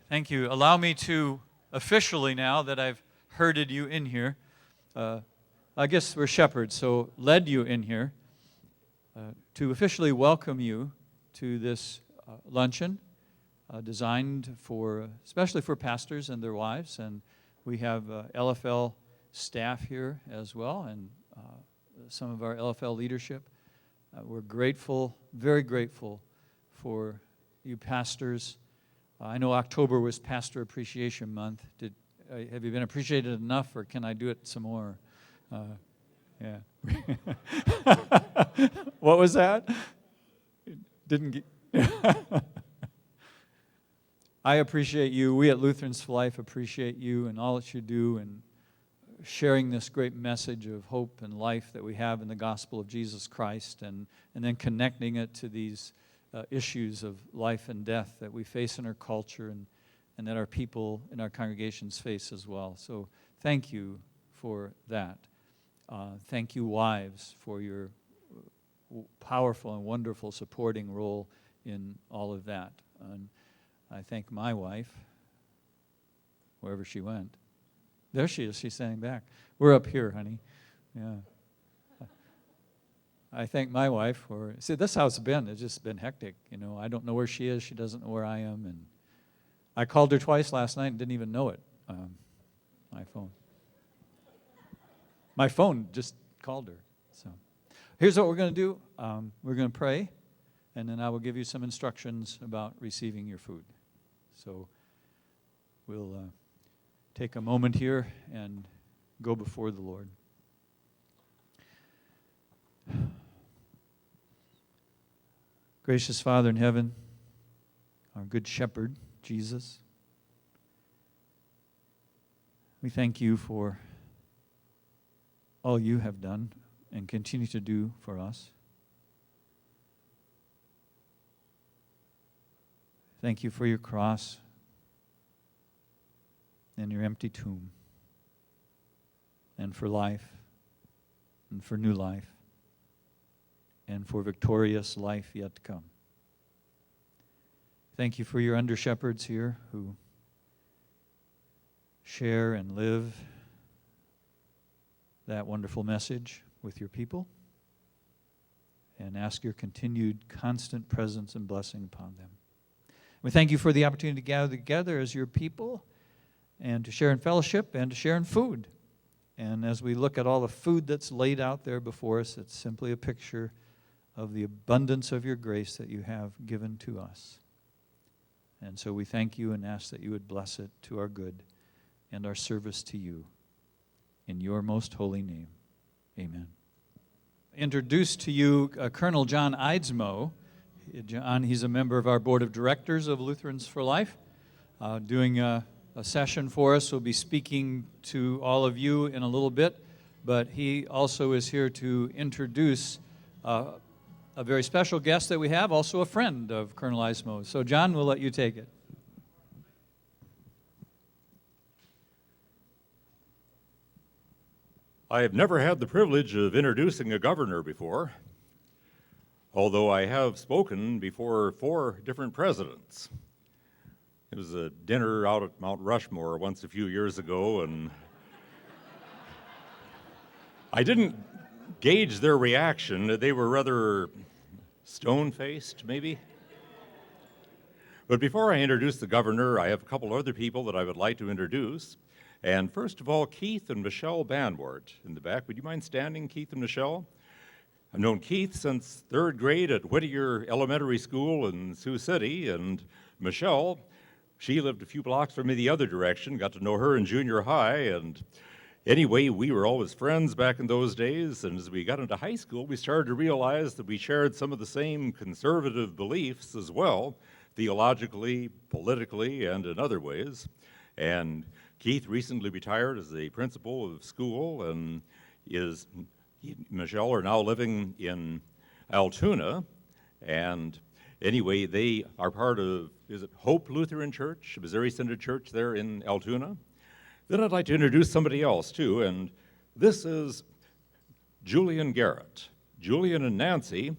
Thank you. Allow me to officially, now that I've herded you in here, I guess we're shepherds, so led you in here, to officially welcome you to this luncheon designed for, especially for pastors and their wives. And we have LFL staff here as well, and some of our LFL leadership. We're grateful, very grateful for you pastors. I know October was Pastor Appreciation Month. Have you been appreciated enough, or can I do it some more? Yeah. What was that? Didn't get... I appreciate you. We at Lutherans for Life appreciate you and all that you do, and sharing this great message of hope and life that we have in the gospel of Jesus Christ, and then connecting it to these issues of life and death that we face in our culture, and that our people in our congregations face as well. So thank you for that. Thank you, wives, for your powerful and wonderful supporting role in all of that. And I thank my wife, wherever she went. There she is. She's standing back. We're up here, honey. Yeah. I thank my wife for... See, this house has been. It's just been hectic. You know, I don't know where she is. She doesn't know where I am. And I called her twice last night and didn't even know it. My phone. My phone just called her. So here's what we're going to do. We're going to pray, and then I will give you some instructions about receiving your food. So we'll take a moment here and go before the Lord. Gracious Father in heaven, our good shepherd, Jesus, we thank you for all you have done and continue to do for us. Thank you for your cross and your empty tomb, and for life, and for new life, and for victorious life yet to come. Thank you for your under-shepherds here who share and live that wonderful message with your people, and ask your continued constant presence and blessing upon them. We thank you for the opportunity to gather together as your people and to share in fellowship and to share in food. And as we look at all the food that's laid out there before us, it's simply a picture of the abundance of your grace that you have given to us. And so we thank you and ask that you would bless it to our good and our service to you. In your most holy name, amen. Introduce to you Colonel John Eidsome. John, he's a member of our board of directors of Lutherans for Life, doing a session for us. He'll be speaking to all of you in a little bit, but he also is here to introduce a very special guest that we have, also a friend of Colonel Eidsome. So, John, we'll let you take it. I have never had the privilege of introducing a governor before, although I have spoken before 4 different presidents. It was a dinner out at Mount Rushmore once a few years ago, and I didn't gauge their reaction. They were rather stone-faced, maybe. But before I introduce the governor, I have a couple other people that I would like to introduce. And first of all, Keith and Michelle Banwart in the back. Would you mind standing, Keith and Michelle? I've known Keith since 3rd grade at Whittier Elementary School in Sioux City, and Michelle, she lived a few blocks from me the other direction, got to know her in junior high, and anyway, we were always friends back in those days, and as we got into high school, we started to realize that we shared some of the same conservative beliefs as well, theologically, politically, and in other ways. And Keith recently retired as the principal of school, and Michelle are now living in Altoona. And anyway, they are part of, is it Hope Lutheran Church, Missouri Synod Church there in Altoona? Then I'd like to introduce somebody else too, and this is Julian Garrett. Julian and Nancy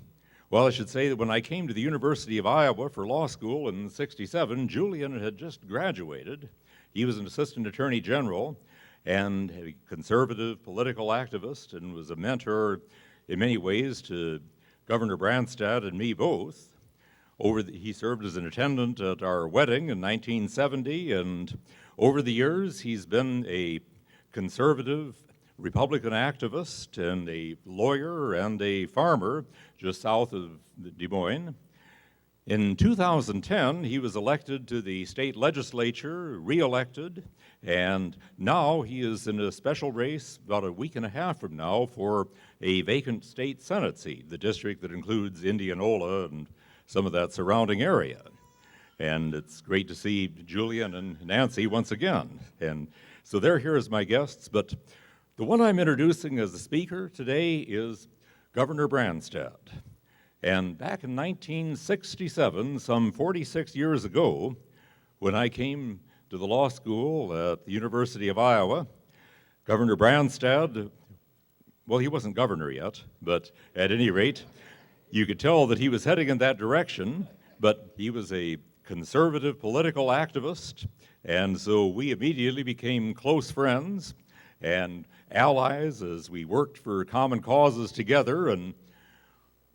Well, I should say that when I came to the University of Iowa for law school in '67, Julian had just graduated. He was an assistant attorney general and a conservative political activist and was a mentor in many ways to Governor Branstad and me both. He served as an attendant at our wedding in 1970, and over the years he's been a conservative Republican activist and a lawyer and a farmer just south of Des Moines. In 2010, he was elected to the state legislature, re-elected, and now he is in a special race about a week and a half from now for a vacant state Senate seat, the district that includes Indianola and some of that surrounding area. And it's great to see Julian and Nancy once again. And so they're here as my guests, but the one I'm introducing as the speaker today is Governor Branstad. And back in 1967, some 46 years ago, when I came to the law school at the University of Iowa, Governor Branstad, well, he wasn't governor yet, but at any rate, you could tell that he was heading in that direction, but he was a conservative political activist, and so we immediately became close friends and allies as we worked for common causes together. And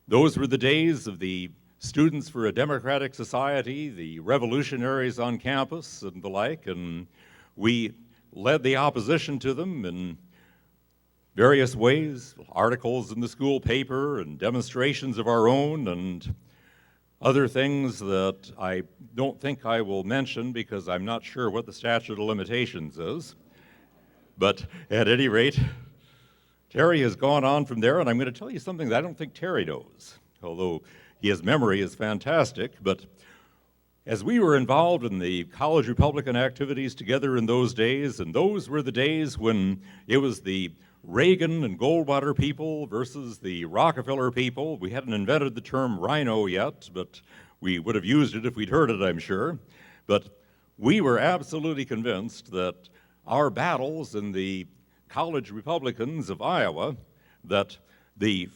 those were the days of the Students for a Democratic Society, the revolutionaries on campus and the like, and we led the opposition to them in various ways, articles in the school paper and demonstrations of our own and other things that I don't think I will mention because I'm not sure what the statute of limitations is. But at any rate, Terry has gone on from there, and I'm going to tell you something that I don't think Terry knows, although his memory is fantastic. But as we were involved in the college Republican activities together in those days, and those were the days when it was the Reagan and Goldwater people versus the Rockefeller people. We hadn't invented the term rhino yet, but we would have used it if we'd heard it, I'm sure. But we were absolutely convinced that our battles in the college Republicans of Iowa, that the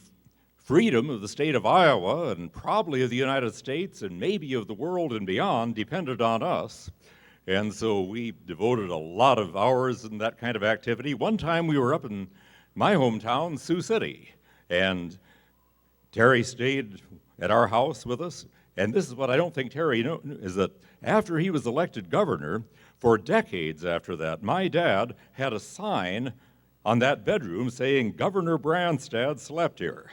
freedom of the state of Iowa and probably of the United States and maybe of the world and beyond depended on us. And so we devoted a lot of hours in that kind of activity. One time we were up in my hometown, Sioux City, and Terry stayed at our house with us. And this is what I don't think Terry knew, is that after he was elected governor, for decades after that, my dad had a sign on that bedroom saying, "Governor Branstad slept here."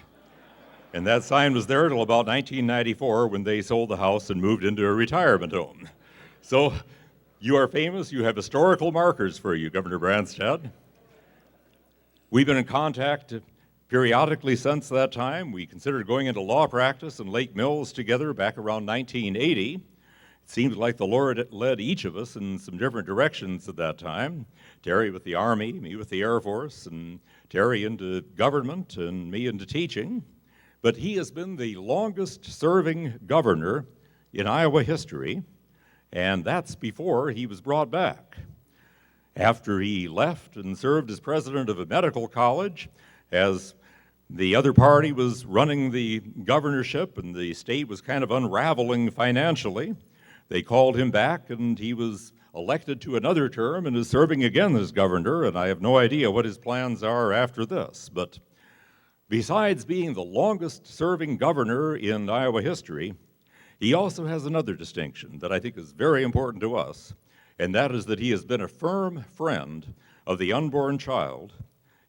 And that sign was there till about 1994 when they sold the house and moved into a retirement home. So you are famous. You have historical markers for you, Governor Branstad. We've been in contact periodically since that time. We considered going into law practice in Lake Mills together back around 1980. It seems like the Lord led each of us in some different directions at that time. Terry with the Army, me with the Air Force, and Terry into government and me into teaching. But he has been the longest serving governor in Iowa history, and that's before he was brought back. After he left and served as president of a medical college, as the other party was running the governorship and the state was kind of unraveling financially, they called him back and he was elected to another term and is serving again as governor, and I have no idea what his plans are after this. But besides being the longest serving governor in Iowa history, he also has another distinction that I think is very important to us, and that is that he has been a firm friend of the unborn child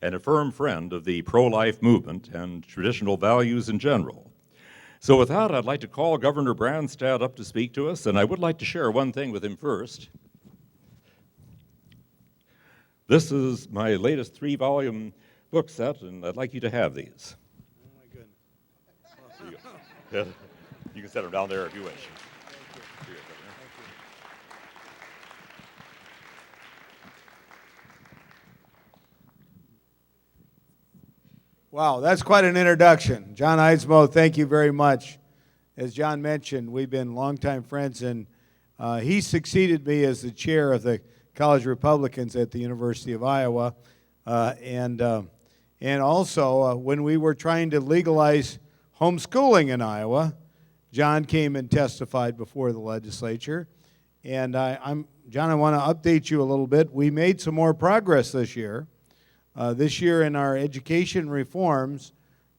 and a firm friend of the pro-life movement and traditional values in general. So with that, I'd like to call Governor Branstad up to speak to us, and I would like to share one thing with him first. This is my latest 3-volume book set, and I'd like you to have these. Oh, my goodness. You can set them down there if you wish. Thank you. Wow, that's quite an introduction. John Eidsome, thank you very much. As John mentioned, we've been longtime friends, and he succeeded me as the chair of the College Republicans at the University of Iowa. And also, when we were trying to legalize homeschooling in Iowa. John came and testified before the legislature. And John, I want to update you a little bit. We made some more progress this year. This year in our education reforms,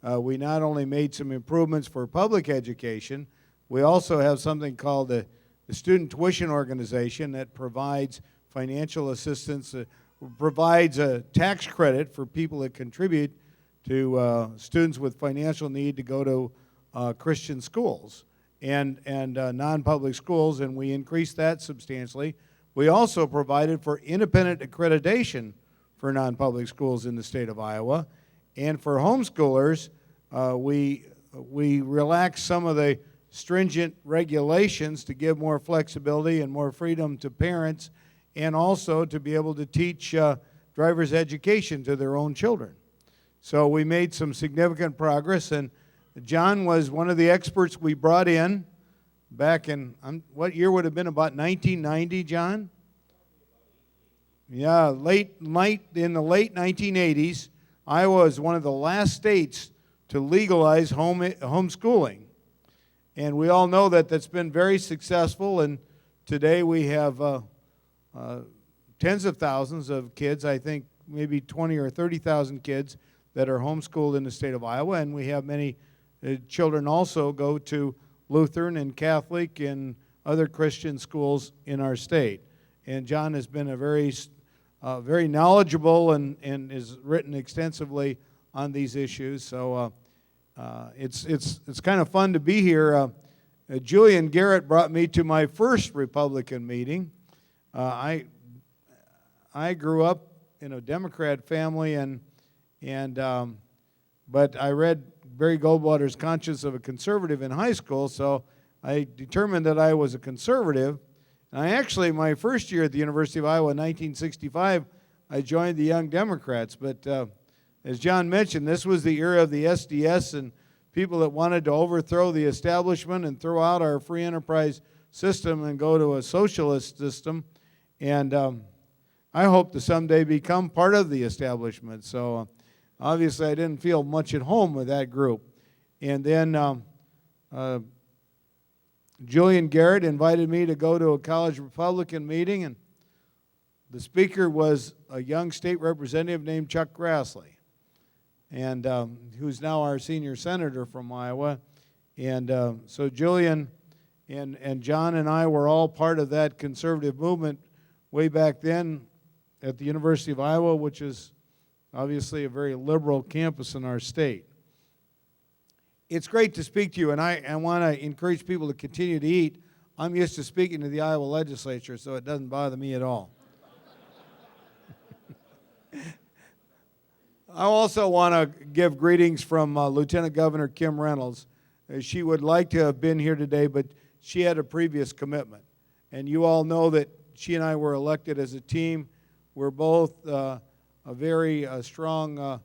we not only made some improvements for public education, we also have something called the Student Tuition Organization that provides financial assistance, provides a tax credit for people that contribute to students with financial need to go to Christian schools and non-public schools, and we increased that substantially. We also provided for independent accreditation for non-public schools in the state of Iowa. And for homeschoolers, we relaxed some of the stringent regulations to give more flexibility and more freedom to parents, and also to be able to teach driver's education to their own children. So we made some significant progress, and John was one of the experts we brought in back in, what year would have been, about 1990, John? Yeah, in the late 1980s, Iowa was one of the last states to legalize homeschooling. And we all know that that's been very successful, and today we have tens of thousands of kids, I think maybe 20 or 30,000 kids that are homeschooled in the state of Iowa, and we have many children also go to Lutheran and Catholic and other Christian schools in our state. And John has been a very knowledgeable and has written extensively on these issues. So it's kind of fun to be here. Julian Garrett brought me to my first Republican meeting. I grew up in a Democrat family, but I read Barry Goldwater's Conscience of a Conservative in high school, so I determined that I was a conservative. And my first year at the University of Iowa in 1965, I joined the Young Democrats. But as John mentioned, this was the era of the SDS and people that wanted to overthrow the establishment and throw out our free enterprise system and go to a socialist system. And I hope to someday become part of the establishment. So obviously I didn't feel much at home with that group. And then Julian Garrett invited me to go to a college Republican meeting, and the speaker was a young state representative named Chuck Grassley, and who's now our senior senator from Iowa. And so Julian and John and I were all part of that conservative movement way back then at the University of Iowa, which is obviously a very liberal campus in our state. It's great to speak to you, and I want to encourage people to continue to eat. I'm used to speaking to the Iowa legislature, so it doesn't bother me at all. I also want to give greetings from Lieutenant Governor Kim Reynolds. She would like to have been here today, but she had a previous commitment. And you all know that she and I were elected as a team. We're both very strong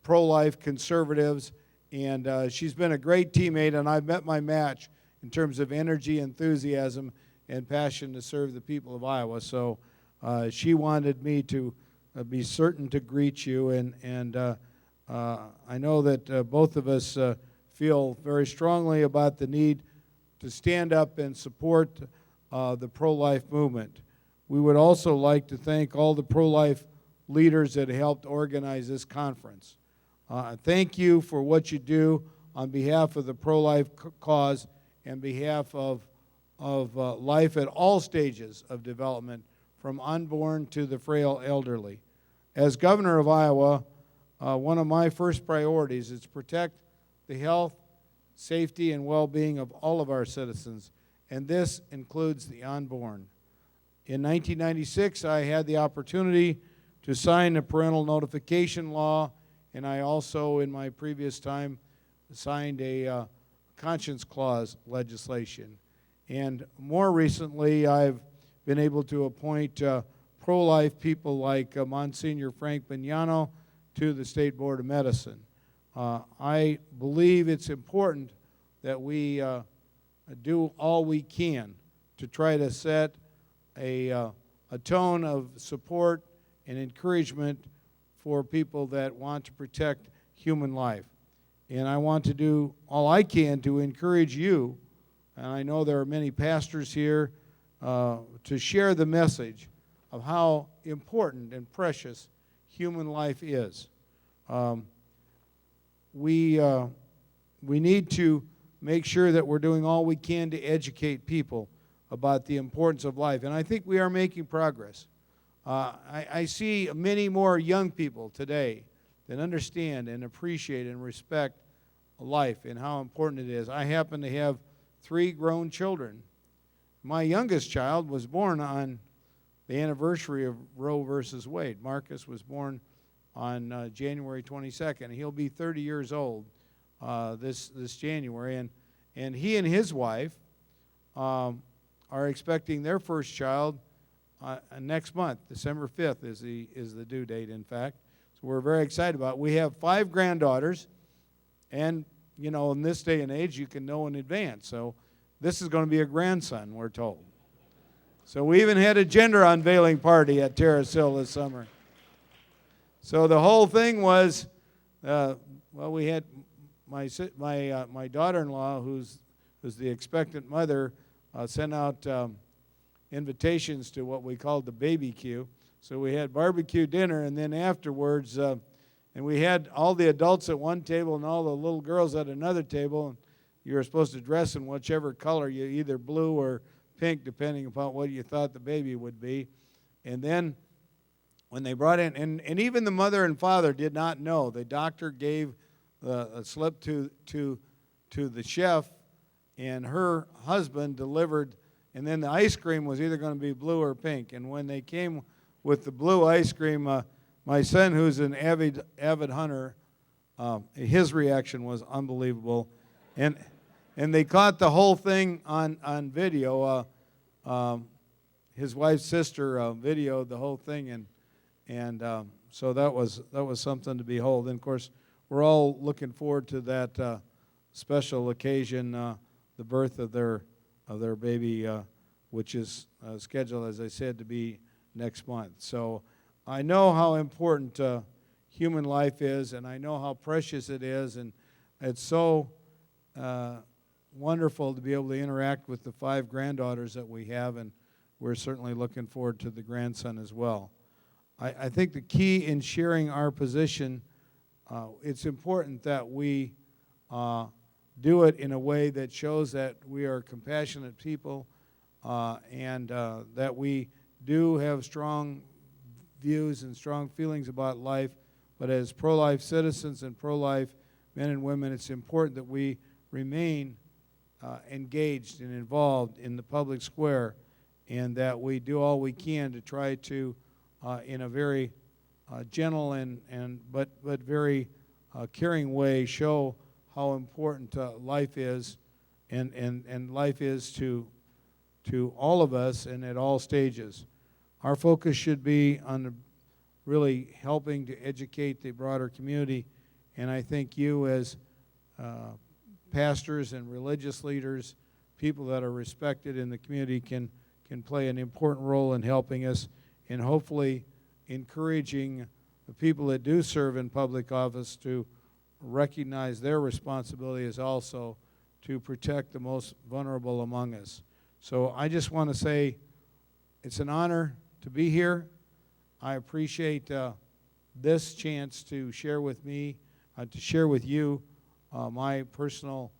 pro-life conservatives, and she's been a great teammate, and I've met my match in terms of energy, enthusiasm, and passion to serve the people of Iowa. So she wanted me to be certain to greet you, and I know that both of us feel very strongly about the need to stand up and support the pro-life movement. We would also like to thank all the pro-life leaders that helped organize this conference. Thank you for what you do on behalf of the pro-life cause and behalf of life at all stages of development, from unborn to the frail elderly. As governor of Iowa, one of my first priorities is to protect the health, safety, and well-being of all of our citizens, and this includes the unborn. In 1996, I had the opportunity to sign the parental notification law, and I also, in my previous time, signed a conscience clause legislation. And more recently, I've been able to appoint pro-life people like Monsignor Frank Bignano to the State Board of Medicine. I believe it's important that we do all we can to try to set a tone of support and encouragement for people that want to protect human life. And I want to do all I can to encourage you, and I know there are many pastors here, to share the message of how important and precious human life is. We need to make sure that we're doing all we can to educate people about the importance of life. And I think we are making progress. I see many more young people today that understand and appreciate and respect life and how important it is. I happen to have 3 grown children. My youngest child was born on the anniversary of Roe versus Wade. Marcus was born on January 22nd. He'll be 30 years old this January. And he and his wife are expecting their first child next month. December 5th is the due date, in fact. So we're very excited about it. We have 5 granddaughters, and, you know, in this day and age, you can know in advance. So this is going to be a grandson, we're told. So we even had a gender unveiling party at Terrace Hill this summer. So the whole thing was, we had my daughter-in-law, who's the expectant mother, sent out invitations to what we called the baby queue. So we had barbecue dinner, and then afterwards, and we had all the adults at one table and all the little girls at another table, and you were supposed to dress in whichever color, either blue or pink, depending upon what you thought the baby would be. And then when they brought in, and even the mother and father did not know. The doctor gave a slip to the chef, and her husband delivered, and then the ice cream was either going to be blue or pink. And when they came with the blue ice cream, my son, who's an avid hunter, his reaction was unbelievable. And they caught the whole thing on video. His wife's sister videoed the whole thing, and so that was something to behold. And of course, we're all looking forward to that special occasion, the birth of their baby, which is scheduled, as I said, to be next month. So I know how important human life is, and I know how precious it is, and it's so wonderful to be able to interact with the 5 granddaughters that we have, and we're certainly looking forward to the grandson as well. I think the key in sharing our position, it's important that we do it in a way that shows that we are compassionate people, and that we do have strong views and strong feelings about life. But as pro-life citizens and pro-life men and women, it's important that we remain engaged and involved in the public square, and that we do all we can to try to, in a very gentle but very caring way, show how important life is, and life is to all of us and at all stages. Our focus should be on really helping to educate the broader community, and I think you as pastors and religious leaders, people that are respected in the community, can play an important role in helping us, and hopefully encouraging the people that do serve in public office to recognize their responsibility is also to protect the most vulnerable among us. So I just want to say it's an honor to be here. I appreciate this chance to share with me, to share with you my personal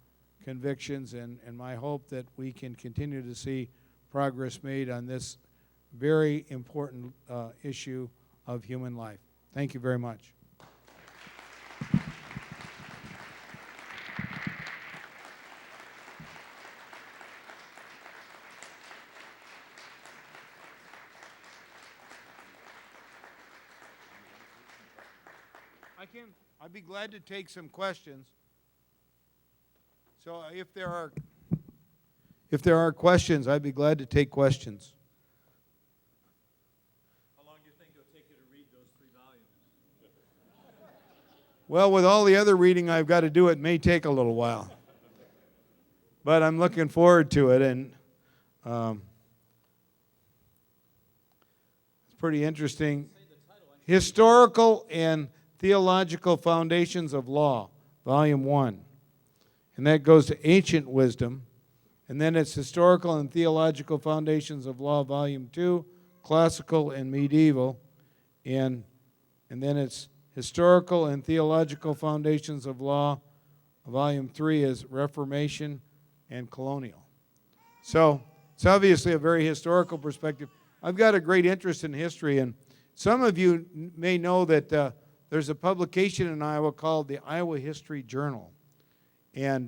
convictions, and my hope that we can continue to see progress made on this very important issue of human life. Thank you very much. I'd be glad to take some questions. So if there are questions, I'd be glad to take questions. How long do you think it'll take you to read those 3 volumes? Well, with all the other reading I've got to do, it may take a little while. But I'm looking forward to it, and it's pretty interesting. Historical and Theological Foundations of Law Volume 1. And that goes to Ancient Wisdom. And then it's Historical and Theological Foundations of Law, Volume 2, Classical and Medieval. And then it's Historical and Theological Foundations of Law, Volume 3 is Reformation and Colonial. So it's obviously a very historical perspective. I've got a great interest in history, and some of you may know that there's a publication in Iowa called the Iowa History Journal. And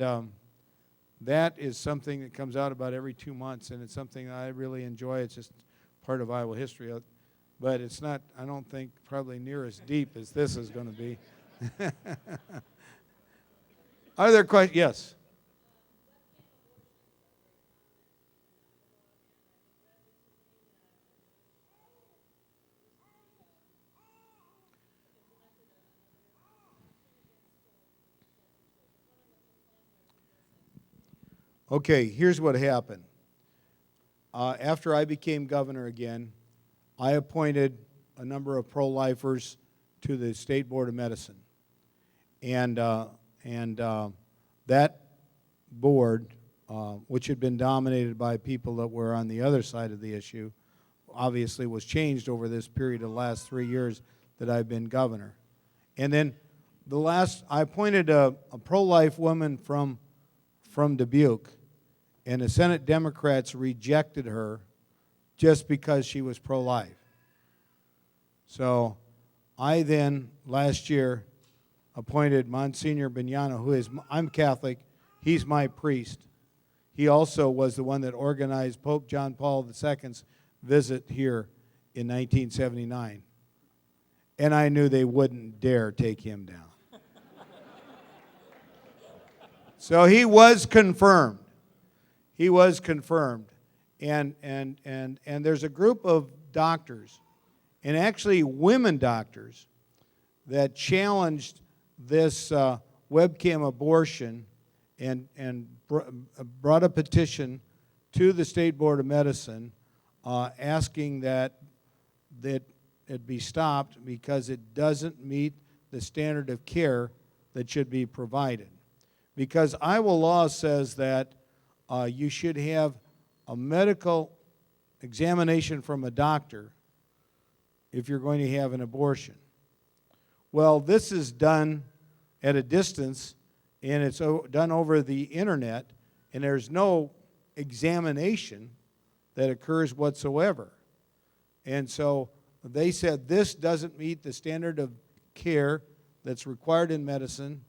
that is something that comes out about every 2 months, and it's something that I really enjoy. It's just part of Iowa history. But it's not, I don't think, probably near as deep as this is going to be. Are there questions? Yes. Okay, here's what happened. After I became governor again, I appointed a number of pro-lifers to the State Board of Medicine. And that board, which had been dominated by people that were on the other side of the issue, obviously was changed over this period of the last 3 years that I've been governor. And then I appointed a pro-life woman from Dubuque, and the Senate Democrats rejected her just because she was pro-life. So I then, last year, appointed Monsignor Bignano, who is, I'm Catholic, he's my priest. He also was the one that organized Pope John Paul II's visit here in 1979. And I knew they wouldn't dare take him down. So he was confirmed. He was confirmed. And there's a group of doctors, and actually women doctors, that challenged this webcam abortion and brought a petition to the State Board of Medicine asking that it be stopped because it doesn't meet the standard of care that should be provided. Because Iowa law says that you should have a medical examination from a doctor if you're going to have an abortion. Well, this is done at a distance, and it's done over the internet, and there's no examination that occurs whatsoever. And so they said this doesn't meet the standard of care that's required in medicine,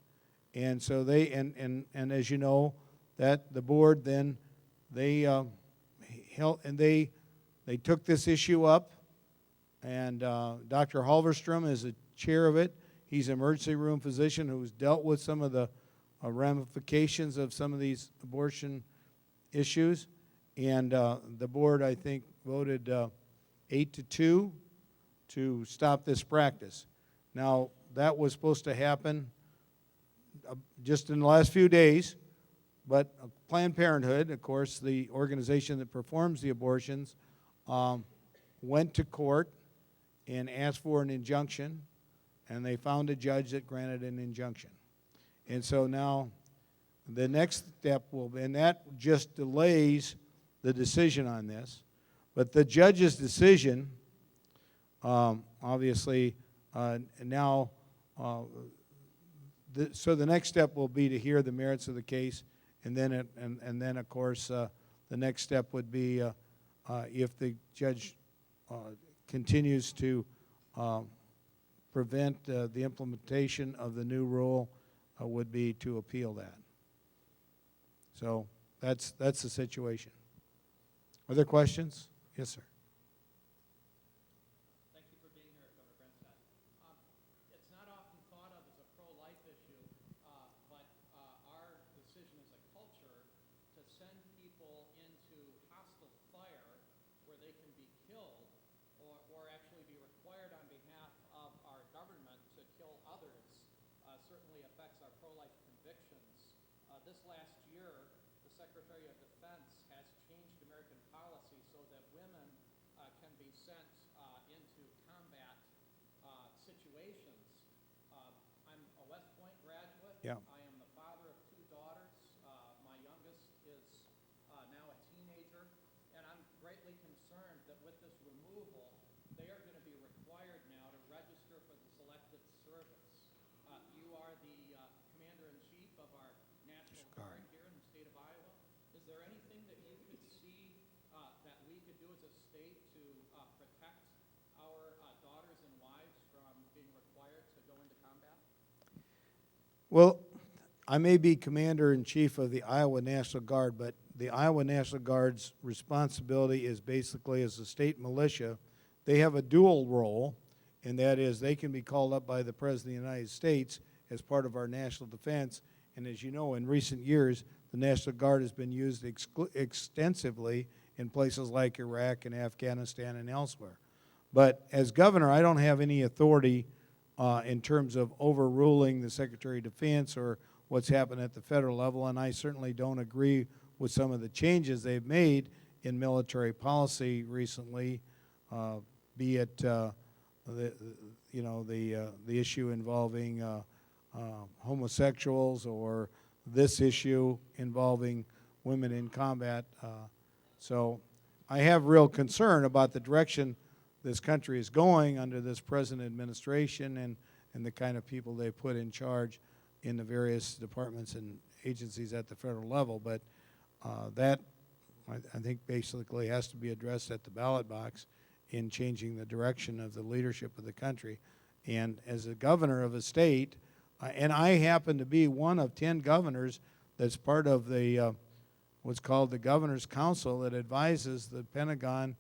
and so they, and as you know, that the board then, they held, and they took this issue up, and Dr. Halverstrom is the chair of it. He's an emergency room physician who's dealt with some of the ramifications of some of these abortion issues. And the board, I think, voted 8-2 to stop this practice. Now, that was supposed to happen just in the last few days, but Planned Parenthood, of course, the organization that performs the abortions, went to court and asked for an injunction, and they found a judge that granted an injunction. And so now the next step will be, and that just delays the decision on this, but the judge's decision, obviously, now, so the next step will be to hear the merits of the case, and then, and then of course, the next step would be if the judge continues to prevent the implementation of the new rule, would be to appeal that. So that's the situation. Are there questions? Yes, sir. Thank you for being here, Governor Branstad. It's not often thought of as a pro-life issue, but our decision as a culture to send people into hostile fire where they can be killed or actually be required on behalf of our government to kill others certainly affects our pro-life convictions. This last year, the Secretary of Defense has changed American policy so that women can be sent into combat situations. I'm a West Point graduate. Yeah. I am do as a state to protect our daughters and wives from being required to go into combat? Well, I may be commander-in-chief of the Iowa National Guard, but the Iowa National Guard's responsibility is basically as a state militia. They have a dual role, and that is they can be called up by the President of the United States as part of our national defense. And as you know, in recent years, the National Guard has been used extensively in places like Iraq and Afghanistan and elsewhere. But as governor, I don't have any authority in terms of overruling the Secretary of Defense or what's happened at the federal level, and I certainly don't agree with some of the changes they've made in military policy recently, be it the issue involving homosexuals or this issue involving women in combat. So I have real concern about the direction this country is going under this present administration and the kind of people they put in charge in the various departments and agencies at the federal level. But that, I think, basically has to be addressed at the ballot box in changing the direction of the leadership of the country. And as a governor of a state, and I happen to be one of 10 governors that's part of the what's called the Governor's Council that advises the Pentagon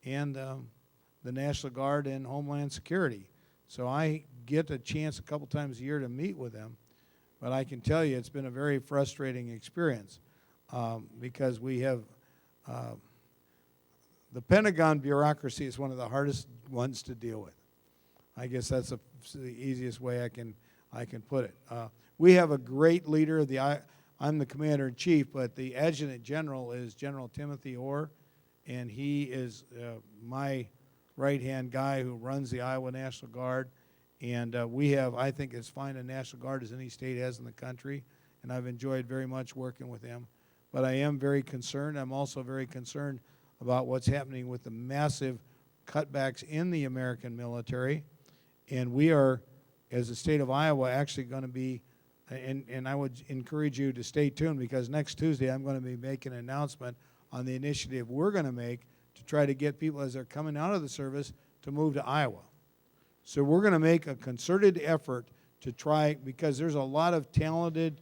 and the National Guard and Homeland Security. So I get a chance a couple times a year to meet with them. But I can tell you it's been a very frustrating experience because we have the Pentagon bureaucracy is one of the hardest ones to deal with. I guess that's the easiest way I can put it. We have a great leader. I'm the commander-in-chief, but the adjutant general is General Timothy Orr, and he is my right-hand guy who runs the Iowa National Guard. And we have, I think, as fine a National Guard as any state has in the country, and I've enjoyed very much working with him. But I am very concerned. I'm also very concerned about what's happening with the massive cutbacks in the American military. And we are, as the state of Iowa, actually going to be, and I would encourage you to stay tuned because next Tuesday I'm going to be making an announcement on the initiative we're going to make to try to get people as they're coming out of the service to move to Iowa. So we're going to make a concerted effort to try, because there's a lot of talented,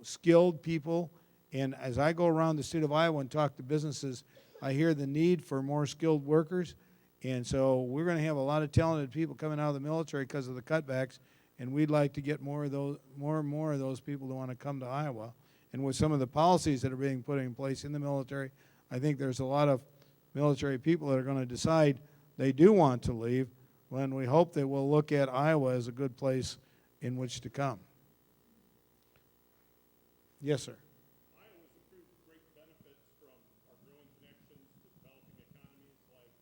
skilled people, and as I go around the state of Iowa and talk to businesses, I hear the need for more skilled workers, and so we're going to have a lot of talented people coming out of the military because of the cutbacks, and we'd like to get more and more of those people to want to come to Iowa. And with some of the policies that are being put in place in the military, I think there's a lot of military people that are going to decide they do want to leave, when we hope that we'll look at Iowa as a good place in which to come. Yes, sir. Iowa's accrued great benefits from our growing connections to developing economies like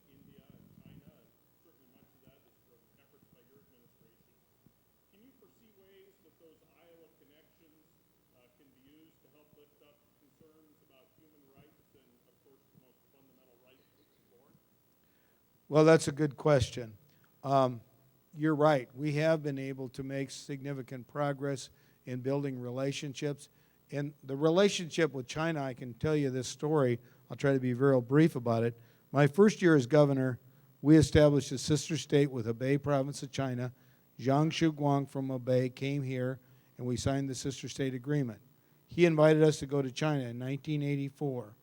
India and China, and certainly much of that is from efforts by your administration. Can you foresee ways that those Iowa connections can be used to help lift up concerns about human rights and, of course, the most fundamental right to be born? Well, that's a good question. You're right. We have been able to make significant progress in building relationships. And the relationship with China, I can tell you this story. I'll try to be real brief about it. My first year as governor, we established a sister state with Hebei province of China. Zhang Shuguang from Hebei came here, and we signed the sister state agreement. He invited us to go to China in 1984.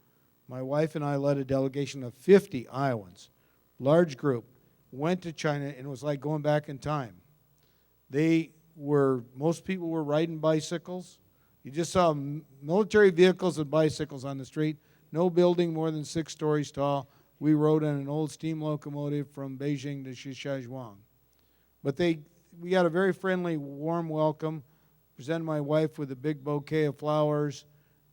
My wife and I led a delegation of 50 Iowans, large group, went to China, and it was like going back in time. Most people were riding bicycles. You just saw military vehicles and bicycles on the street, no building more than 6 stories tall. We rode on an old steam locomotive from Beijing to Shijiazhuang. But we got a very friendly, warm welcome, presented my wife with a big bouquet of flowers,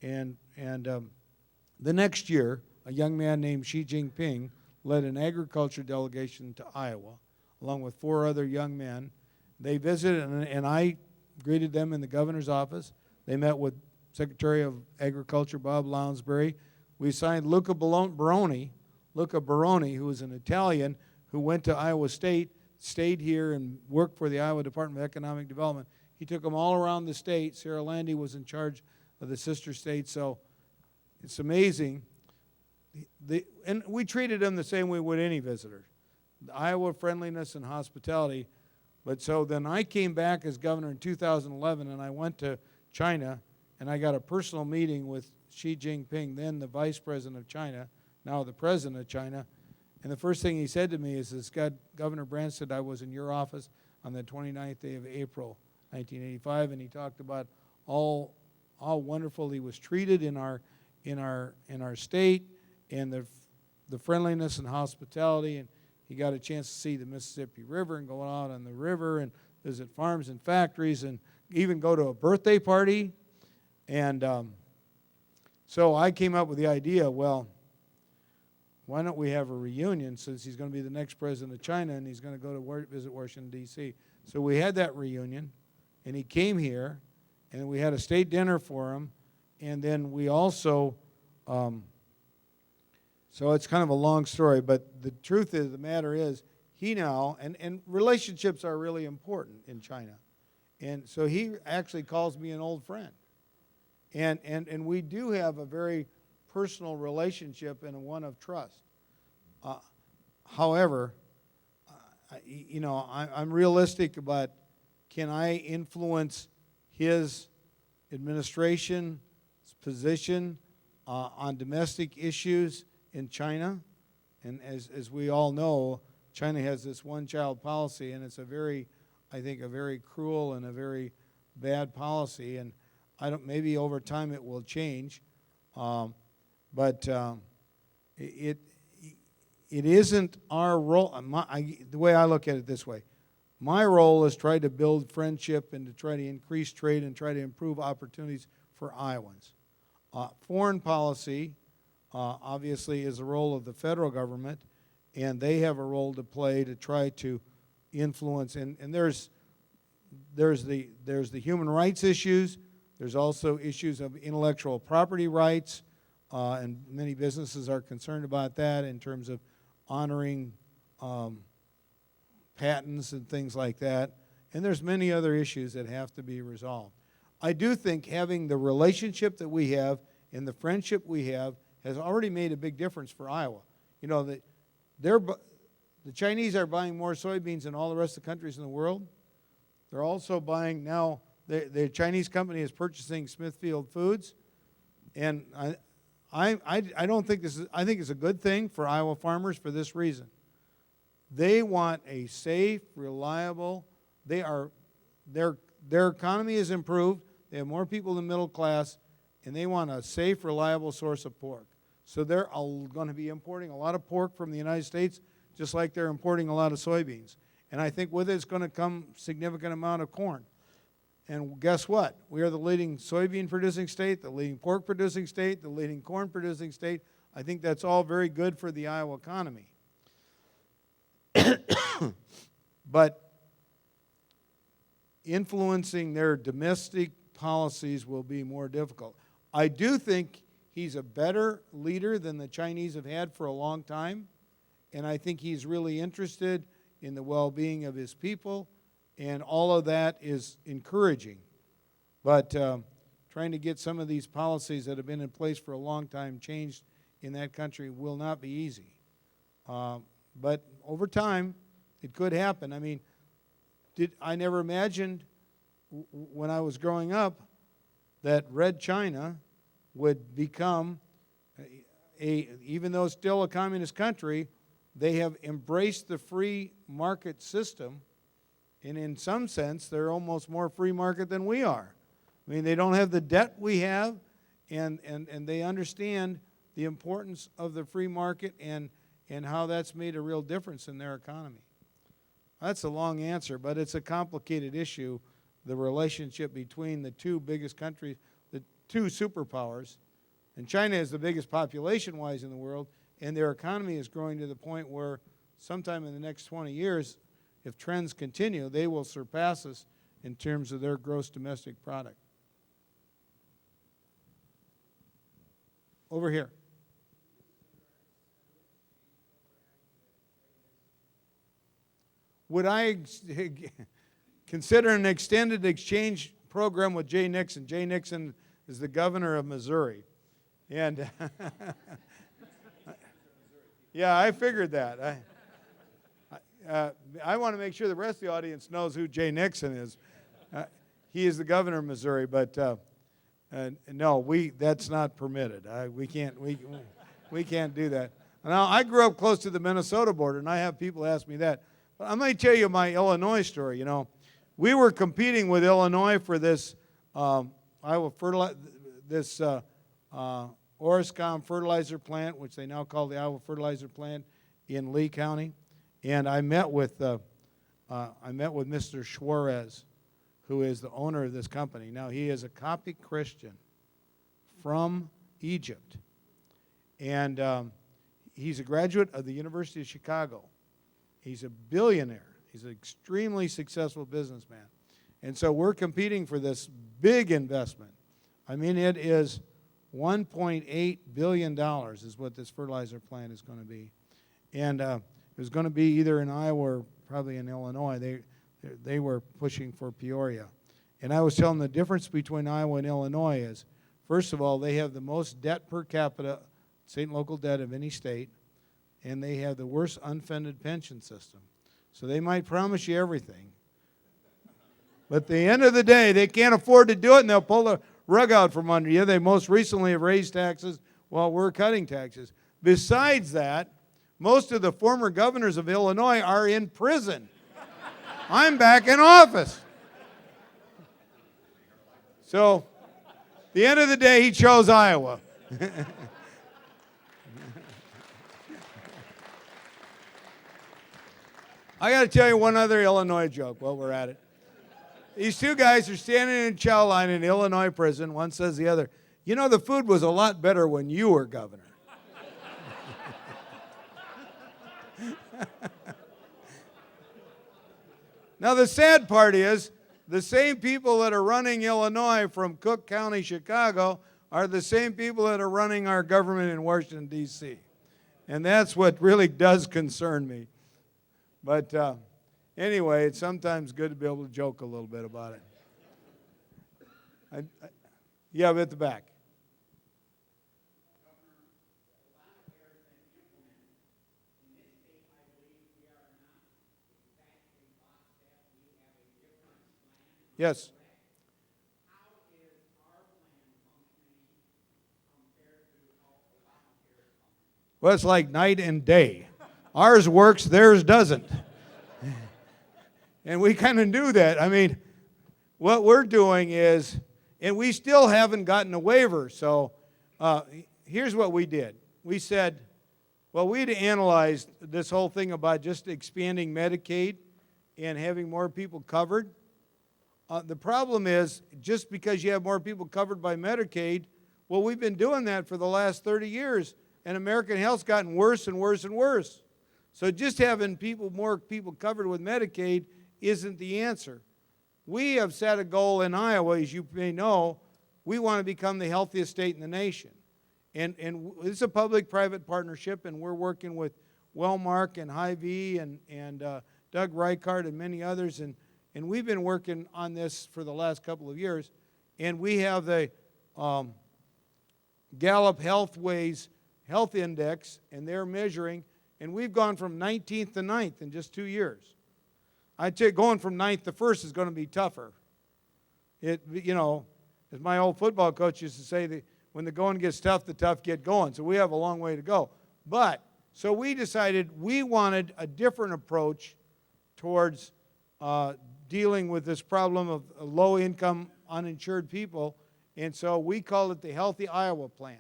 and the next year, a young man named Xi Jinping led an agriculture delegation to Iowa, along with 4 other young men. They visited, and I greeted them in the governor's office. They met with Secretary of Agriculture Bob Lounsbury. We signed Luca Baroni, who was an Italian who went to Iowa State, stayed here, and worked for the Iowa Department of Economic Development. He took them all around the state. Sarah Landy was in charge of the sister state. So it's amazing. and we treated them the same way we would any visitor. The Iowa friendliness and hospitality. But so then I came back as governor in 2011, and I went to China, and I got a personal meeting with Xi Jinping, then the vice president of China, now the president of China. And the first thing he said to me is, Governor Branstad, I was in your office on the 29th day of April, 1985, and he talked about how wonderful he was treated in our state, and the friendliness and hospitality, and he got a chance to see the Mississippi River and go out on the river and visit farms and factories and even go to a birthday party. And so I came up with the idea, well, why don't we have a reunion, since he's going to be the next president of China and he's going to go to visit Washington, D.C. So we had that reunion, and he came here, and we had a state dinner for him, and then we also, so it's kind of a long story, but the truth of the matter is, he now, and relationships are really important in China, and so he actually calls me an old friend. And we do have a very personal relationship and one of trust. However, I'm realistic about, can I influence his administration's position on domestic issues in China? And as we all know, China has this one-child policy, and it's I think a very cruel and a very bad policy. And maybe over time it will change, but it isn't our role. The way I look at it this way, my role is try to build friendship and to try to increase trade and try to improve opportunities for Iowans. Foreign policy, obviously, is the role of the federal government, and they have a role to play to try to influence. And there's the human rights issues. There's also issues of intellectual property rights, and many businesses are concerned about that in terms of honoring patents and things like that. And there's many other issues that have to be resolved. I do think having the relationship that we have and the friendship we have has already made a big difference for Iowa. You know, the Chinese are buying more soybeans than all the rest of the countries in the world. They're also buying now. The Chinese company is purchasing Smithfield Foods, and I don't think I think it's a good thing for Iowa farmers for this reason. They want a safe, reliable. Their economy is improved. They have more people in the middle class, and they want a safe, reliable source of pork. So they're going to be importing a lot of pork from the United States, just like they're importing a lot of soybeans. And I think with it, it's going to come a significant amount of corn. And guess what? We are the leading soybean-producing state, the leading pork-producing state, the leading corn-producing state. I think that's all very good for the Iowa economy. But influencing their domestic policies will be more difficult. I do think he's a better leader than the Chinese have had for a long time, and I think he's really interested in the well-being of his people, and all of that is encouraging. But trying to get some of these policies that have been in place for a long time changed in that country will not be easy. But over time, it could happen. I mean, I never imagined when I was growing up that Red China would become, even though it's still a communist country, they have embraced the free market system. And in some sense, they're almost more free market than we are. I mean, they don't have the debt we have, and they understand the importance of the free market and how that's made a real difference in their economy. That's a long answer, but it's a complicated issue, the relationship between the two biggest countries, the two superpowers. And China is the biggest population-wise in the world, and their economy is growing to the point where sometime in the next 20 years, if trends continue, they will surpass us in terms of their gross domestic product. Over here. Would I consider an extended exchange program with Jay Nixon? Jay Nixon is the governor of Missouri. And Yeah, I figured that. I want to make sure the rest of the audience knows who Jay Nixon is. He is the governor of Missouri, but no, that's not permitted. We can't do that. Now, I grew up close to the Minnesota border, and I have people ask me that. But I'm going to tell you my Illinois story. You know, we were competing with Illinois for this Orascom fertilizer plant, which they now call the Iowa Fertilizer Plant in Lee County, and I met with Mr. Suarez, who is the owner of this company. Now, he is a Coptic Christian from Egypt, and he's a graduate of the University of Chicago. He's a billionaire. He's an extremely successful businessman. And so we're competing for this big investment. I mean, it is $1.8 billion is what this fertilizer plant is going to be. And it was going to be either in Iowa or probably in Illinois. They were pushing for Peoria. And I was telling them the difference between Iowa and Illinois is, first of all, they have the most debt per capita, state and local debt of any state, and they have the worst unfunded pension system. So they might promise you everything, but at the end of the day, they can't afford to do it, and they'll pull the rug out from under you. They most recently have raised taxes while we're cutting taxes. Besides that, most of the former governors of Illinois are in prison. I'm back in office. So, at the end of the day, he chose Iowa. I got to tell you one other Illinois joke while we're at it. These two guys are standing in a chow line in Illinois prison. One says to the other, "You know, the food was a lot better when you were governor." Now, the sad part is the same people that are running Illinois from Cook County, Chicago, are the same people that are running our government in Washington, D.C. And that's what really does concern me. But anyway, it's sometimes good to be able to joke a little bit about it. Yeah, at the back. Yes. Well, it's like night and day. Ours works, theirs doesn't. And we kind of knew that. I mean, what we're doing is, and we still haven't gotten a waiver, so here's what we did. We said, well, we'd analyzed this whole thing about just expanding Medicaid and having more people covered. The problem is, just because you have more people covered by Medicaid, well, we've been doing that for the last 30 years, and American health's gotten worse and worse and worse. So just having more people covered with Medicaid isn't the answer. We have set a goal in Iowa, as you may know. We want to become the healthiest state in the nation. And it's a public-private partnership, and we're working with Wellmark and Hy-Vee and Doug Reichard and many others, and we've been working on this for the last couple of years. And we have the Gallup Healthways Health Index, and they're measuring, and we've gone from 19th to 9th in just 2 years. I'd say going from 9th to 1st is going to be tougher. You know, as my old football coach used to say, that when the going gets tough, the tough get going. So we have a long way to go. But, so we decided we wanted a different approach towards dealing with this problem of low-income, uninsured people, and so we called it the Healthy Iowa Plan.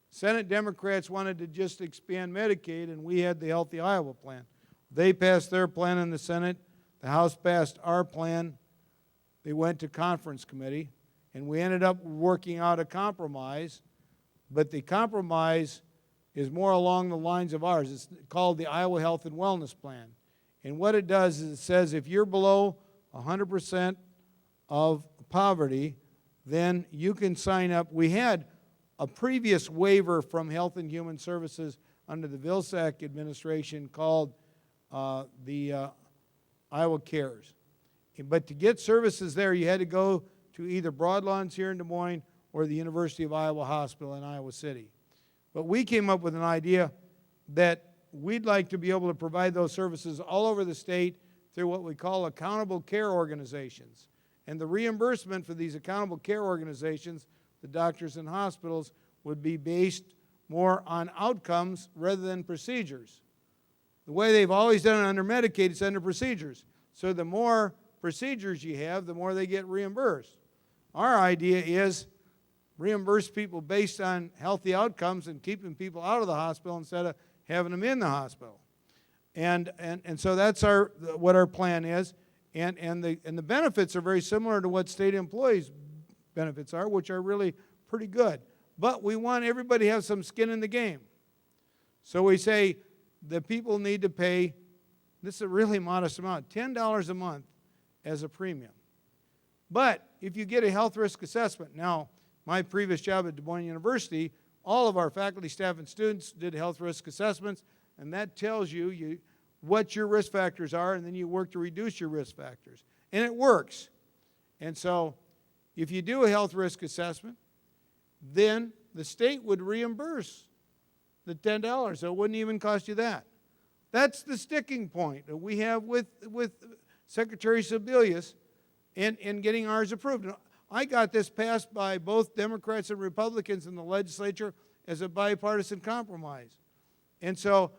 Senate Democrats wanted to just expand Medicaid, and we had the Healthy Iowa Plan. They passed their plan in the Senate. The House passed our plan. They went to conference committee, and we ended up working out a compromise, but the compromise is more along the lines of ours. It's called the Iowa Health and Wellness Plan. And what it does is it says if you're below 100% of poverty, then you can sign up. We had a previous waiver from Health and Human Services under the Vilsack administration called the Iowa Cares. But to get services there, you had to go to either Broadlawns here in Des Moines or the University of Iowa Hospital in Iowa City. But we came up with an idea. that we'd like to be able to provide those services all over the state through what we call accountable care organizations. And the reimbursement for these accountable care organizations, the doctors and hospitals, would be based more on outcomes rather than procedures. The way they've always done it under Medicaid, it's under procedures. So the more procedures you have, the more they get reimbursed. Our idea is reimburse people based on healthy outcomes and keeping people out of the hospital instead of having them in the hospital. And so that's what our plan is. And the benefits are very similar to what state employees' benefits are, which are really pretty good. But we want everybody to have some skin in the game. So we say the people need to pay, this is a really modest amount, $10 a month as a premium. But if you get a health risk assessment, now my previous job at Des Moines University, all of our faculty, staff, and students did health risk assessments, and that tells you what your risk factors are, and then you work to reduce your risk factors. And it works. And so if you do a health risk assessment, then the state would reimburse the $10, so it wouldn't even cost you that. That's the sticking point that we have with Secretary Sebelius in getting ours approved. I got this passed by both Democrats and Republicans in the legislature as a bipartisan compromise. And so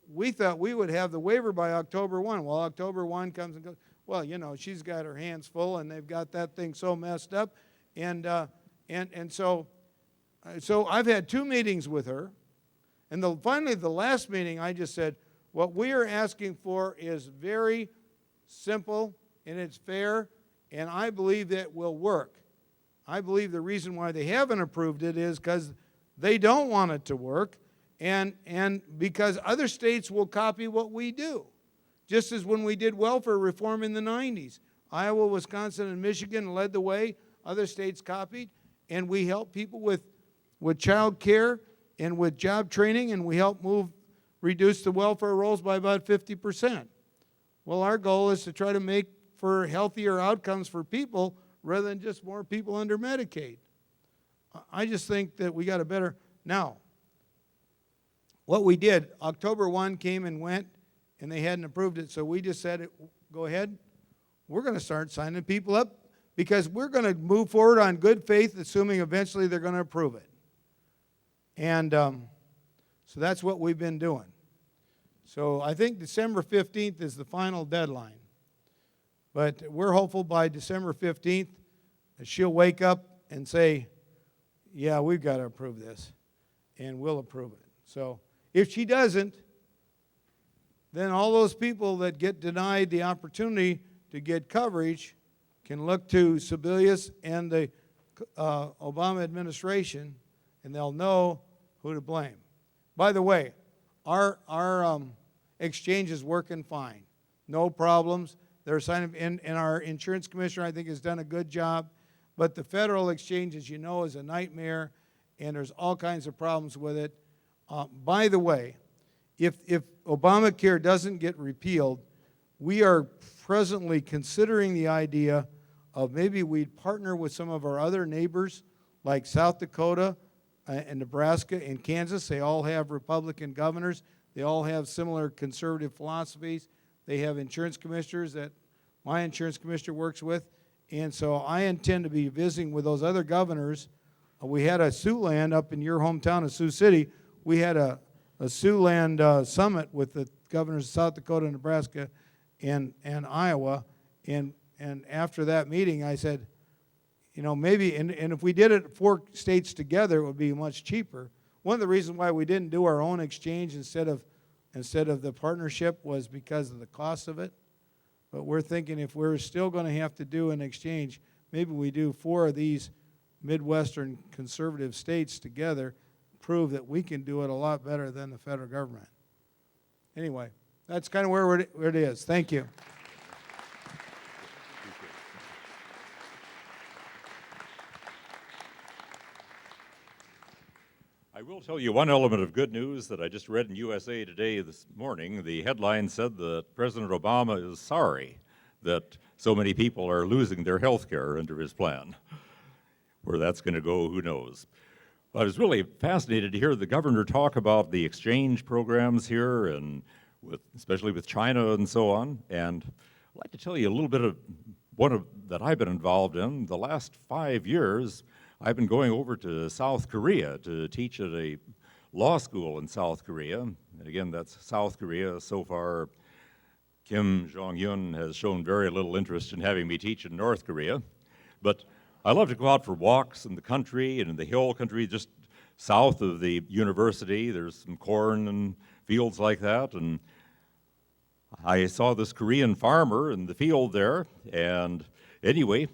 we thought we would have the waiver by October 1. Well, October 1 comes and goes. Well, you know, she's got her hands full, and they've got that thing so messed up. And so I've had 2 meetings with her. And finally, the last meeting, I just said, what we are asking for is very simple, and it's fair, and I believe that will work. I believe the reason why they haven't approved it is because they don't want it to work, and because other states will copy what we do. Just as when we did welfare reform in the 90s. Iowa, Wisconsin, and Michigan led the way. Other states copied, and we helped people with child care and with job training, and we helped reduce the welfare rolls by about 50%. Well, our goal is to try to make for healthier outcomes for people rather than just more people under Medicaid. I just think that we got a better... Now, what we did, October 1 came and went, and they hadn't approved it, so we just said, go ahead. We're going to start signing people up because we're going to move forward on good faith, assuming eventually they're going to approve it. And so that's what we've been doing. So I think December 15th is the final deadline. But we're hopeful by December 15th that she'll wake up and say, yeah, we've got to approve this, and we'll approve it. So if she doesn't, then all those people that get denied the opportunity to get coverage can look to Sebelius and the Obama administration, and they'll know who to blame. By the way, our exchange is working fine. No problems. They're signing, and our insurance commissioner, I think, has done a good job. But the federal exchange, as you know, is a nightmare, and there's all kinds of problems with it. By the way, if Obamacare doesn't get repealed, we are presently considering the idea of maybe we'd partner with some of our other neighbors, like South Dakota and Nebraska and Kansas. They all have Republican governors. They all have similar conservative philosophies. They have insurance commissioners that my insurance commissioner works with. And so I intend to be visiting with those other governors. We had a Siouxland up in your hometown of Sioux City. We had a Siouxland summit with the governors of South Dakota, Nebraska, and Iowa. And after that meeting, I said, you know, maybe, and if we did it 4 states together, it would be much cheaper. One of the reasons why we didn't do our own exchange instead of the partnership was because of the cost of it. But we're thinking if we're still going to have to do an exchange, maybe we do 4 of these Midwestern conservative states together, prove that we can do it a lot better than the federal government. Anyway, that's kind of where it is. Thank you. I will tell you one element of good news that I just read in USA Today this morning. The headline said that President Obama is sorry that so many people are losing their health care under his plan. Where that's going to go, who knows. I was really fascinated to hear the governor talk about the exchange programs here, and especially with China and so on. And I'd like to tell you a little bit of that I've been involved in. The last 5 years, I've been going over to South Korea to teach at a law school in South Korea. And again, that's South Korea. So far, Kim Jong-un has shown very little interest in having me teach in North Korea. But I love to go out for walks in the country and in the hill country just south of the university. There's some corn and fields like that. And I saw this Korean farmer in the field there. And anyway,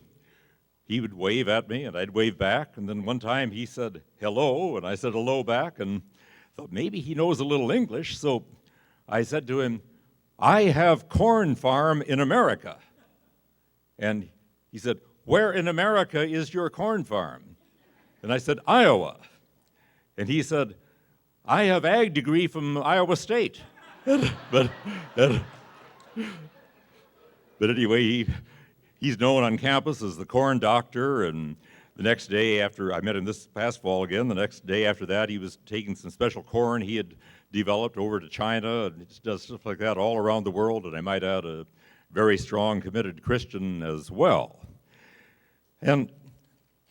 he would wave at me and I'd wave back. And then one time he said, hello, and I said hello back, and thought maybe he knows a little English. So I said to him, I have corn farm in America. And he said, where in America is your corn farm? And I said, Iowa. And he said, I have ag degree from Iowa State. but anyway, he's known on campus as the corn doctor, and the next day after, I met him this past fall again, the next day after that, he was taking some special corn he had developed over to China, and he does stuff like that all around the world, and I might add a very strong, committed Christian as well. And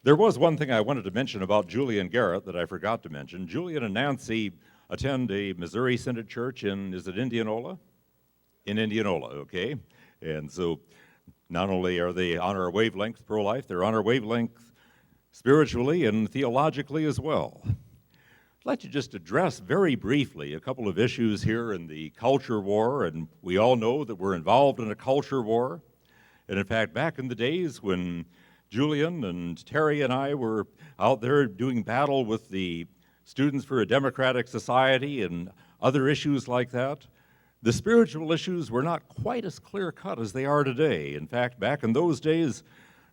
there was one thing I wanted to mention about Julie and Garrett that I forgot to mention. Julian and Nancy attend a Missouri Synod church in, is it Indianola? In Indianola, okay. And so not only are they on our wavelength pro-life, they're on our wavelength spiritually and theologically as well. I'd like to just address very briefly a couple of issues here in the culture war, and we all know that we're involved in a culture war. And in fact, back in the days when Julian and Terry and I were out there doing battle with the Students for a Democratic Society and other issues like that, the spiritual issues were not quite as clear-cut as they are today. In fact, back in those days,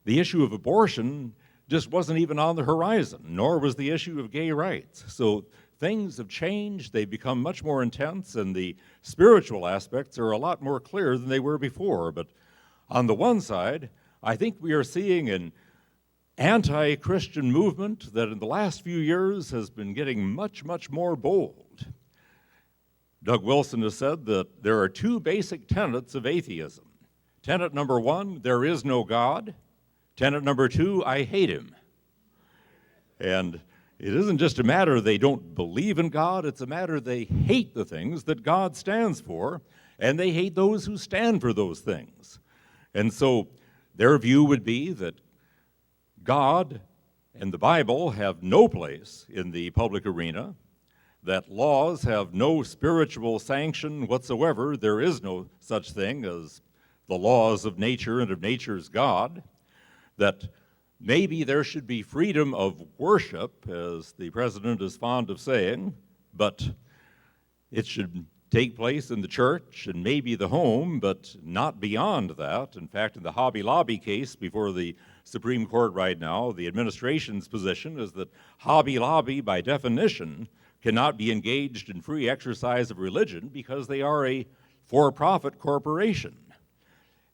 the issue of abortion just wasn't even on the horizon, nor was the issue of gay rights. So things have changed, they've become much more intense, and the spiritual aspects are a lot more clear than they were before. But on the one side, I think we are seeing an anti-Christian movement that in the last few years has been getting much, much more bold. Doug Wilson has said that there are two basic tenets of atheism. Tenet number one, there is no God. Tenet number two, I hate him. And it isn't just a matter they don't believe in God, it's a matter they hate the things that God stands for, and they hate those who stand for those things. And so their view would be that God and the Bible have no place in the public arena, that laws have no spiritual sanction whatsoever. There is no such thing as the laws of nature and of nature's God, that maybe there should be freedom of worship, as the president is fond of saying, but it should take place in the church and maybe the home, but not beyond that. In fact, in the Hobby Lobby case before the Supreme Court right now, the administration's position is that Hobby Lobby, by definition, cannot be engaged in free exercise of religion because they are a for-profit corporation.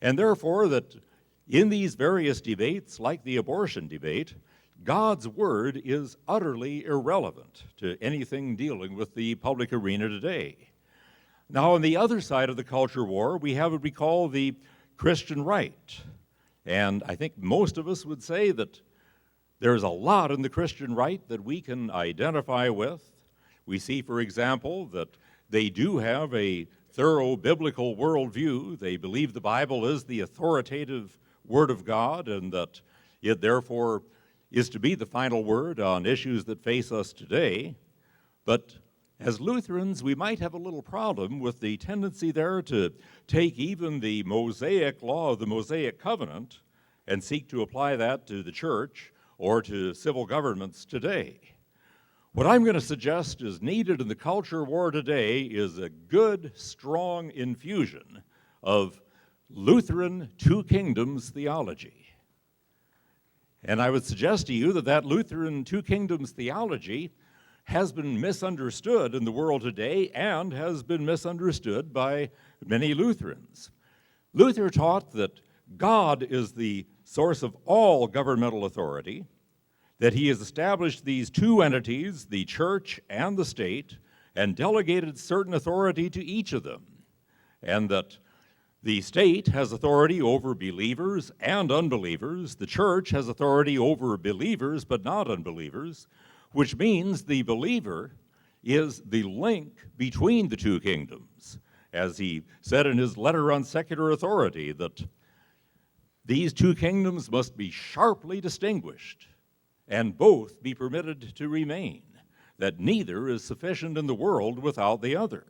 And therefore, that in these various debates, like the abortion debate, God's word is utterly irrelevant to anything dealing with the public arena today. Now, on the other side of the culture war, we have what we call the Christian right. And I think most of us would say that there's a lot in the Christian right that we can identify with. We see, for example, that they do have a thorough biblical worldview. They believe the Bible is the authoritative Word of God, and that it therefore is to be the final word on issues that face us today. But as Lutherans, we might have a little problem with the tendency there to take even the Mosaic law of the Mosaic covenant and seek to apply that to the church or to civil governments today. What I'm going to suggest is needed in the culture war today is a good, strong infusion of Lutheran two kingdoms theology. And I would suggest to you that that Lutheran two kingdoms theology has been misunderstood in the world today and has been misunderstood by many Lutherans. Luther taught that God is the source of all governmental authority, that he has established these two entities, the church and the state, and delegated certain authority to each of them, and that the state has authority over believers and unbelievers. The church has authority over believers but not unbelievers, which means the believer is the link between the two kingdoms. As he said in his letter on secular authority, that these two kingdoms must be sharply distinguished and both be permitted to remain, that neither is sufficient in the world without the other.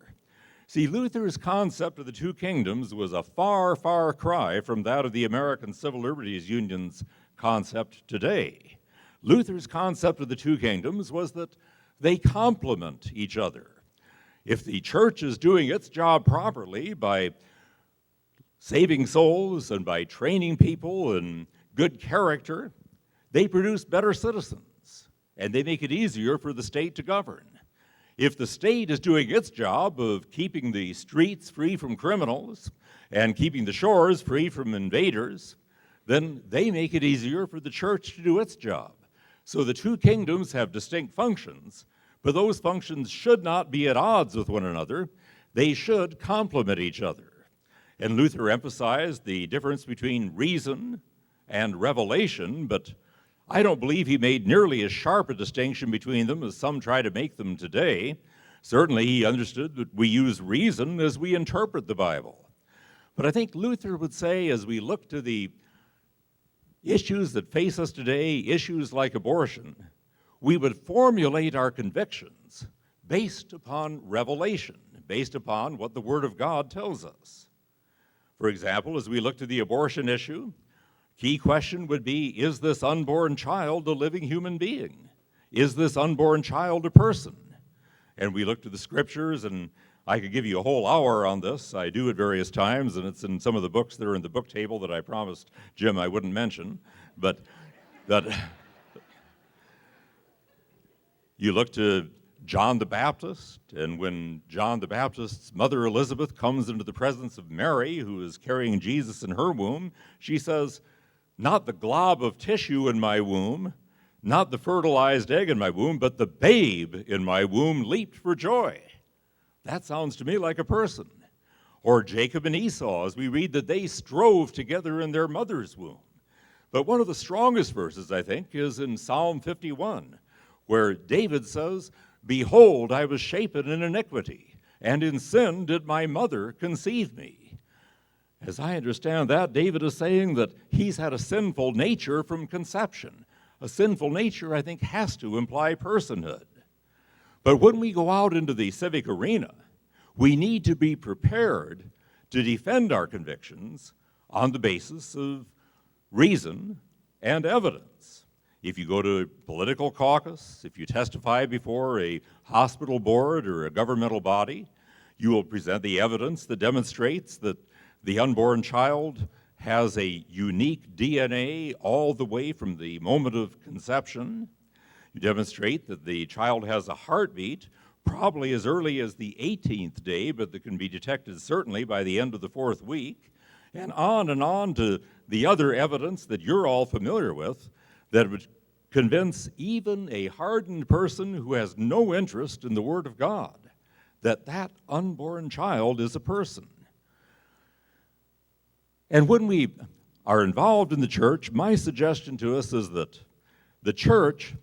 See, Luther's concept of the two kingdoms was a far, far cry from that of the American Civil Liberties Union's concept today. Luther's concept of the two kingdoms was that they complement each other. If the church is doing its job properly by saving souls and by training people in good character, they produce better citizens, and they make it easier for the state to govern. If the state is doing its job of keeping the streets free from criminals and keeping the shores free from invaders, then they make it easier for the church to do its job. So the two kingdoms have distinct functions, but those functions should not be at odds with one another. They should complement each other. And Luther emphasized the difference between reason and revelation, but I don't believe he made nearly as sharp a distinction between them as some try to make them today. Certainly he understood that we use reason as we interpret the Bible. But I think Luther would say, as we look to the issues that face us today, issues like abortion, we would formulate our convictions based upon revelation, based upon what the Word of God tells us. For example, as we look to the abortion issue, key question would be, is this unborn child a living human being? Is this unborn child a person? And we look to the scriptures, and I could give you a whole hour on this. I do at various times, and it's in some of the books that are in the book table that I promised Jim I wouldn't mention. But that you look to John the Baptist, and when John the Baptist's mother Elizabeth comes into the presence of Mary, who is carrying Jesus in her womb, she says, "Not the glob of tissue in my womb, not the fertilized egg in my womb, but the babe in my womb leaped for joy." That sounds to me like a person. Or Jacob and Esau, as we read that they strove together in their mother's womb. But one of the strongest verses, I think, is in Psalm 51, where David says, "Behold, I was shapen in iniquity, and in sin did my mother conceive me." As I understand that, David is saying that he's had a sinful nature from conception. A sinful nature, I think, has to imply personhood. But when we go out into the civic arena, we need to be prepared to defend our convictions on the basis of reason and evidence. If you go to a political caucus, if you testify before a hospital board or a governmental body, you will present the evidence that demonstrates that the unborn child has a unique DNA all the way from the moment of conception. You demonstrate that the child has a heartbeat probably as early as the 18th day, but that can be detected certainly by the end of the 4th week, and on to the other evidence that you're all familiar with that would convince even a hardened person who has no interest in the Word of God that that unborn child is a person. And when we are involved in the church, my suggestion to us is that the church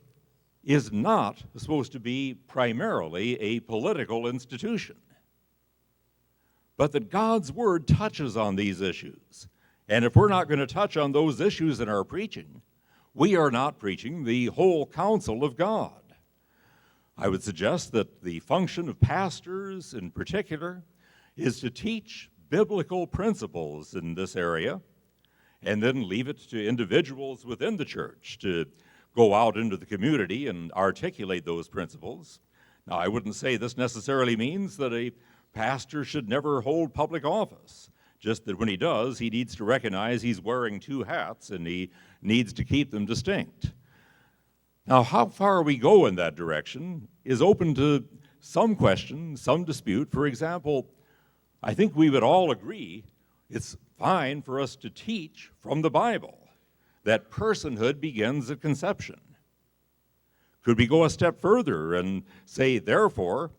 is not supposed to be primarily a political institution, but that God's Word touches on these issues. And if we're not going to touch on those issues in our preaching, we are not preaching the whole counsel of God. I would suggest that the function of pastors in particular is to teach biblical principles in this area and then leave it to individuals within the church to go out into the community and articulate those principles. Now, I wouldn't say this necessarily means that a pastor should never hold public office, just that when he does, he needs to recognize he's wearing two hats and he needs to keep them distinct. Now, how far we go in that direction is open to some question, some dispute. For example, I think we would all agree it's fine for us to teach from the Bible that personhood begins at conception. Could we go a step further and say, therefore,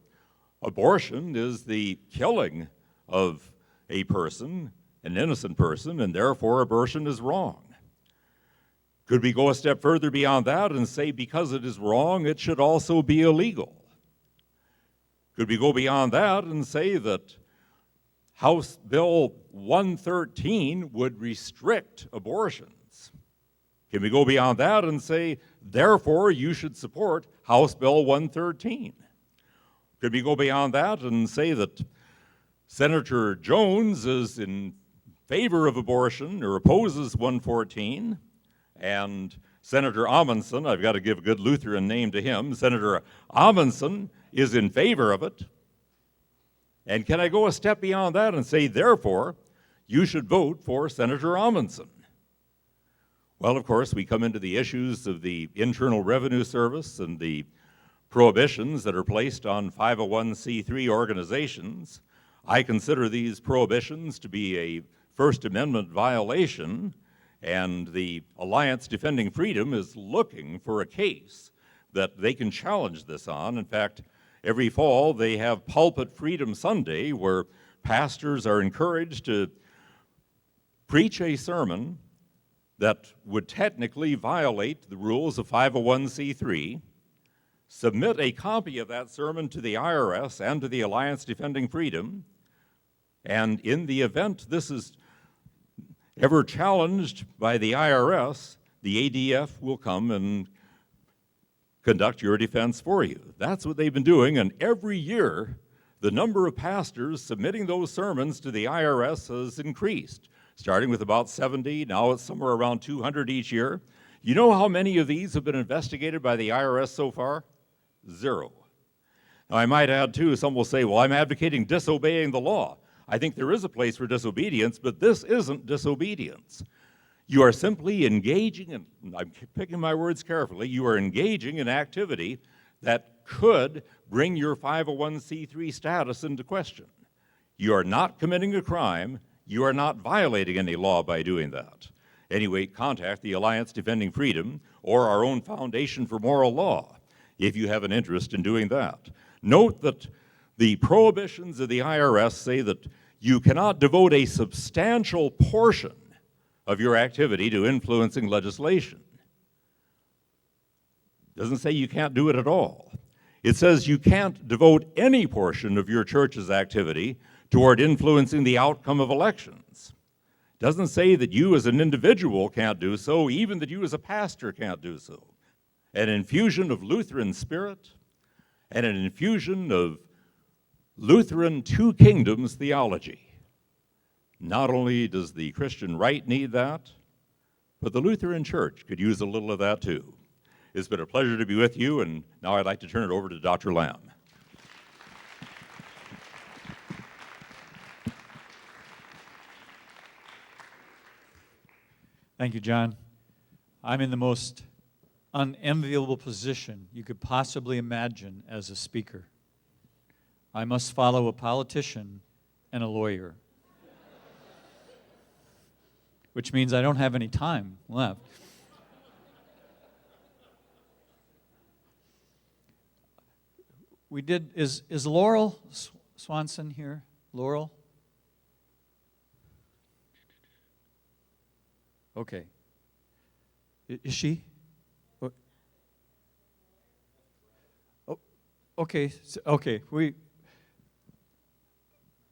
abortion is the killing of a person, an innocent person, and therefore abortion is wrong? Could we go a step further beyond that and say, because it is wrong, it should also be illegal? Could we go beyond that and say that House Bill 113 would restrict abortions? Can we go beyond that and say, therefore, you should support House Bill 113? Could we go beyond that and say that Senator Jones is in favor of abortion or opposes 114, and Senator Amundsen, I've got to give a good Lutheran name to him, Senator Amundsen is in favor of it? And can I go a step beyond that and say, therefore, you should vote for Senator Amundsen? Well, of course, we come into the issues of the Internal Revenue Service and the prohibitions that are placed on 501c3 organizations. I consider these prohibitions to be a First Amendment violation, and the Alliance Defending Freedom is looking for a case that they can challenge this on. In fact, every fall they have Pulpit Freedom Sunday, where pastors are encouraged to preach a sermon that would technically violate the rules of 501c3, submit a copy of that sermon to the IRS and to the Alliance Defending Freedom, and in the event this is ever challenged by the IRS, the ADF will come and conduct your defense for you. That's what they've been doing, and every year the number of pastors submitting those sermons to the IRS has increased, starting with about 70, now it's somewhere around 200 each year. You know how many of these have been investigated by the IRS so far? 0. Now, I might add, too, some will say, well, I'm advocating disobeying the law. I think there is a place for disobedience, but this isn't disobedience. You are simply engaging, and I'm picking my words carefully, you are engaging in activity that could bring your 501c3 status into question. You are not committing a crime. You are not violating any law by doing that. Anyway, contact the Alliance Defending Freedom or our own Foundation for Moral Law if you have an interest in doing that. Note that the prohibitions of the IRS say that you cannot devote a substantial portion of your activity to influencing legislation. It doesn't say you can't do it at all. It says you can't devote any portion of your church's activity toward influencing the outcome of elections. It doesn't say that you as an individual can't do so, even that you as a pastor can't do so. An infusion of Lutheran spirit and an infusion of Lutheran two kingdoms theology. Not only does the Christian right need that, but the Lutheran Church could use a little of that too. It's been a pleasure to be with you, and now I'd like to turn it over to Dr. Lamb. Thank you, John. I'm in the most unenviable position you could possibly imagine as a speaker. I must follow a politician and a lawyer, which means I don't have any time left. Is Laurel Swanson here? Laurel? Okay. Is she? Oh, okay. Okay.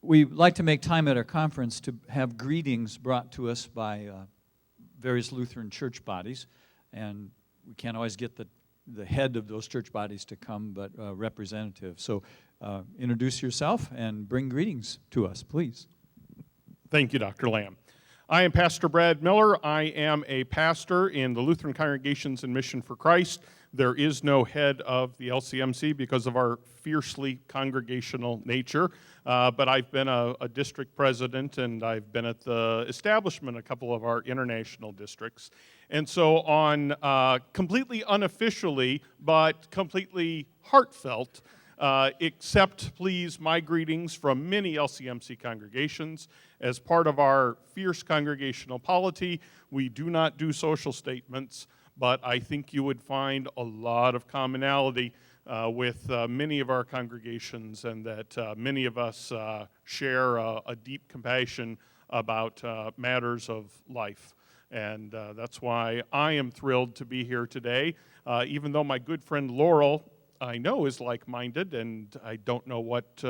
We like to make time at our conference to have greetings brought to us by various Lutheran church bodies, and we can't always get the head of those church bodies to come, but representatives. So introduce yourself and bring greetings to us, please. Thank you, Dr. Lamb. I am Pastor Brad Miller. I am a pastor in the Lutheran Congregations in Mission for Christ. There is no head of the LCMC because of our fiercely congregational nature, but I've been a district president, and I've been at the establishment of a couple of our international districts. And so on completely unofficially, but completely heartfelt, accept, please, my greetings from many LCMC congregations. As part of our fierce congregational polity, we do not do social statements, but I think you would find a lot of commonality with many of our congregations, and that many of us share a deep compassion about matters of life. And that's why I am thrilled to be here today, even though my good friend Laurel, I know, is like-minded, and I don't know what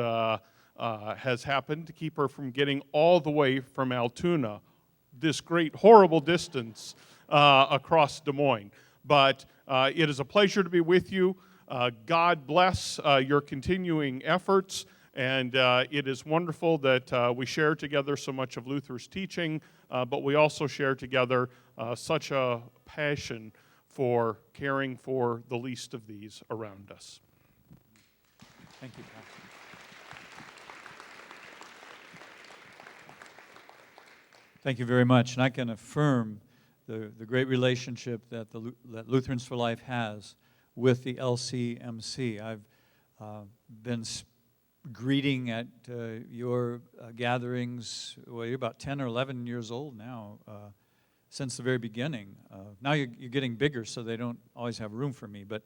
has happened to keep her from getting all the way from Altoona, this great, horrible distance across Des Moines. But it is a pleasure to be with you. God bless your continuing efforts, and it is wonderful that we share together so much of Luther's teaching, but we also share together such a passion for caring for the least of these around us. Thank you, Pastor. Thank you very much. And I can affirm the great relationship that that Lutherans for Life has with the LCMC. I've been greeting at your gatherings. Well, you're about 10 or 11 years old now, since the very beginning. Now you're getting bigger, so they don't always have room for me, but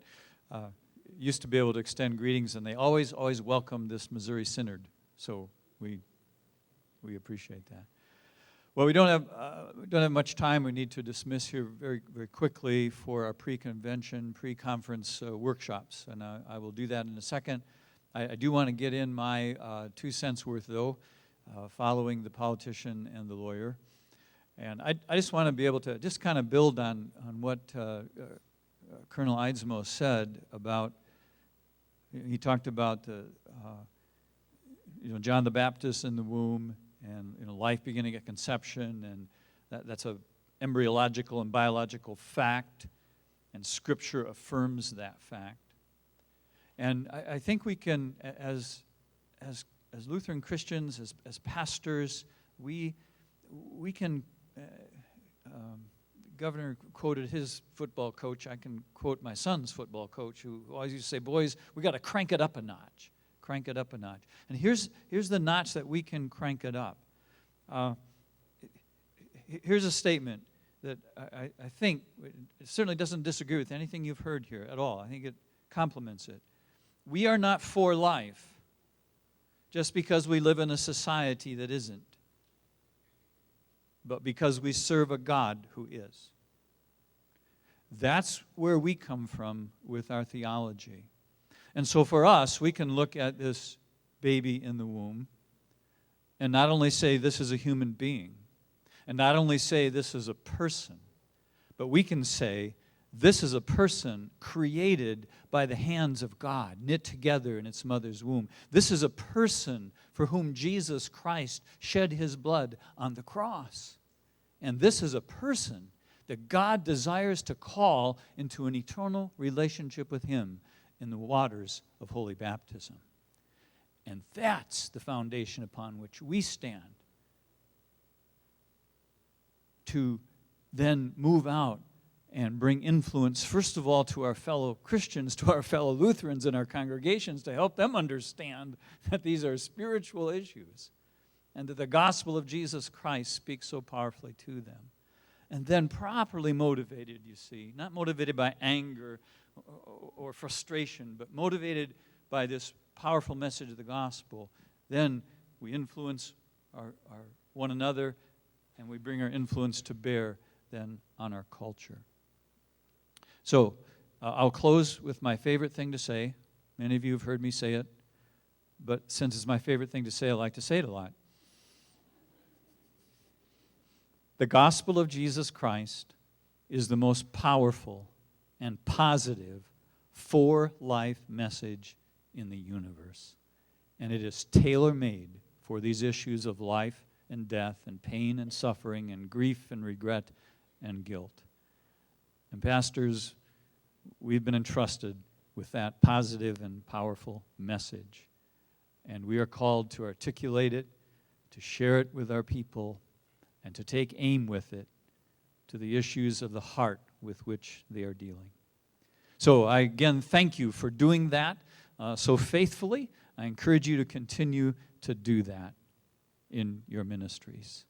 used to be able to extend greetings, and they always welcome this Missouri Synod. So we appreciate that. Well, we don't have much time. We need to dismiss here very quickly for our pre-convention, pre-conference workshops, and I will do that in a second. I do want to get in my 2 cents worth, though, following the politician and the lawyer. And I just want to be able to just kind of build on what Colonel Eidsome said about, he talked about John the Baptist in the womb, and life beginning at conception, and that's a embryological and biological fact, and Scripture affirms that fact. And I think we can, as Lutheran Christians, as pastors, we can. Governor quoted his football coach. I can quote my son's football coach, who always used to say, "Boys, we got to crank it up a notch. Crank it up a notch." And here's the notch that we can crank it up. Here's a statement that I think it certainly doesn't disagree with anything you've heard here at all. I think it complements it. We are not for life just because we live in a society that isn't, but because we serve a God who is. That's where we come from with our theology. And so for us, we can look at this baby in the womb and not only say this is a human being, and not only say this is a person, but we can say this is a person created by the hands of God, knit together in its mother's womb. This is a person for whom Jesus Christ shed his blood on the cross. And this is a person that God desires to call into an eternal relationship with him in the waters of holy baptism. And that's the foundation upon which we stand to then move out and bring influence, first of all, to our fellow Christians, to our fellow Lutherans in our congregations, to help them understand that these are spiritual issues and that the gospel of Jesus Christ speaks so powerfully to them. And then properly motivated, you see, not motivated by anger or frustration, but motivated by this powerful message of the gospel, then we influence our one another, and we bring our influence to bear then on our culture. So I'll close with my favorite thing to say. Many of you have heard me say it, but since it's my favorite thing to say, I like to say it a lot. The gospel of Jesus Christ is the most powerful and positive for-life message in the universe. And it is tailor-made for these issues of life and death and pain and suffering and grief and regret and guilt. And pastors, we've been entrusted with that positive and powerful message. And we are called to articulate it, to share it with our people, and to take aim with it to the issues of the heart with which they are dealing. So I again thank you for doing that so faithfully. I encourage you to continue to do that in your ministries.